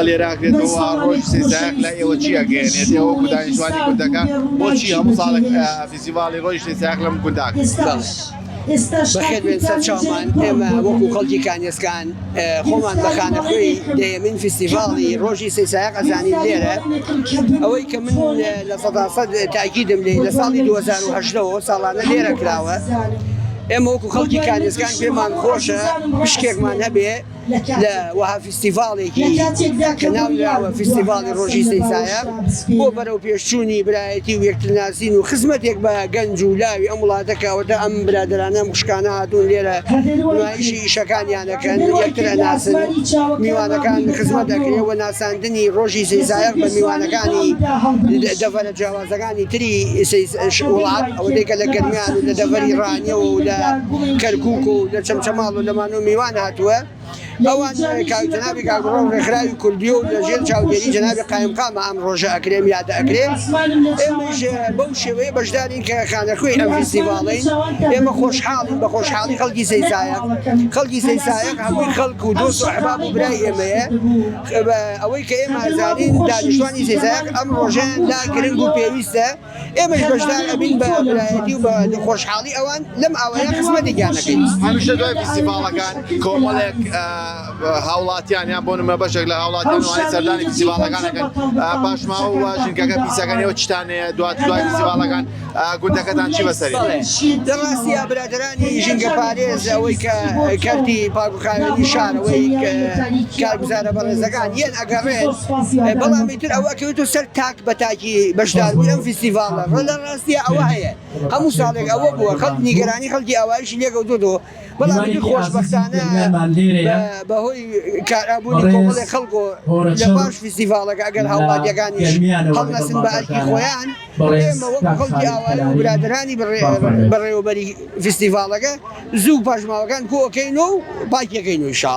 لێراکرێتەوە ڕۆژ سێزایەک لە ئێوە چی ئەگەێنێت ئێوە دانیشتوانی کوردەکان بۆچی هەموو ساڵێک فیستیڤاڵی ڕۆژی سێزایەک لەم کورداک بەخێر بێن سەر چاومان ئێمە وەکو خەڵکی کانیسکان خۆمان بە خانەخوێی دەیەمین فیستیڤاڵی ڕۆژی سێسایەق ئەزانین لێرە ئەوەی کە من لە سەداسەد تاکیدم لێ لە ساڵی 2008ەوە ساڵانە لێرە کراوە ئێمە وەکو خەڵکی کانیسکان پێمان خۆشە پشکێکمان هەبێ لە وەها فیستیڤاڵێکی کە ناوراوە فیستیڤاڵی ڕۆژی سێسایەق بۆ بەرەو پێشچوونی برایەتی و یەکترناسین و خزمەتێک بە گەنج و لاوی ئەم وڵاتەکەوەتە ئەم برادرانە خوشکانە هاتوون لێرە نمایشی ئیشەکانیانەکەن یەکتر ئەناسن میوانەکان خزمەت دەکرێت و ناساندنی ڕۆژی سێسایەق بە میوانەکانی دەڤەرە جیاوازەکانی تری وڵات ئەوەی کە لە گەرمیان و لە دەڤەری ڕانیە و لە کەرکووک و لە چەمچەماڵ و لەمان و میوان هاتووە ئەوان جەنابی کاکوڕۆ ڕێکخراوی کوردی و لەژێر چاودێری جەنابی قایمقامە ئەم ڕۆژە ئەکرێم یادە ئەکرێ ئێمەش بەو شێوەیە بەشدارین کە خانەخوێی ئەم فیستیڤاڵین ئێمە خۆشحاڵین بە خۆشحاڵی خەڵکی سێسایەق خەڵکی سێسایەق هەمووی خەڵک و دۆست و ئەحباب و برای ئێمەیە ئەوەی کە ئێمە ئەزانین دانیشتوانی سێسایەق ئەم ڕۆژەیان لا گرنگ و پێویستە ئێمەش بەشدار ئەبین بە برایەتی و بە خۆشحاڵی ئەوان لەم ئاوەیە خزمەتێکیان دەکەین هەمیشە دوای فیستیڤاڵەکان کۆمەڵێک هاوڵاتیان یان بۆ نمونە بەشێک لە هاوڵاتیان وانەی سەردانی فیستیڤاڵەکانەکەن پاشماوە و ژینگەکە پیسەکانیەوە چتانەیە دوای فیستیڤاڵەکان گوندەکەتان چی بەسەری دەڕاستی برادرانی ژینگە پارێز ئەوەی کە کارتی پاکوخاوێنی شارەوەی کارگوزارە بەڕێزەکان یەن ئەگەڕێت بەڵامی تر ئەوە کەوێتە سەر تاک بە تاکی بەشداربوون ئەم فیستیڤاڵە لە ڕاستیە ئەوە هەیە هەموو ساڵێک ئەوە بووە خەڵک نیگەرانی خەڵکی ئاوایشی لێکەوتووە بەڵامی خۆشبەختانە بەهۆی کارابوونی کۆمەڵی خەڵک و لە باش فیستیڤاڵەکە ئەگەر هاوڵاتیەکانیش هەڵنەسن بە ئەرکی خۆیان ئێمە وەکو خەڵکی ئاوایی و برادرانی بەڕێوەبەری فیستیڤاڵەکە زوو پاشماوەکان کۆکەین و پاکیەکەین و ئینشاڵڵا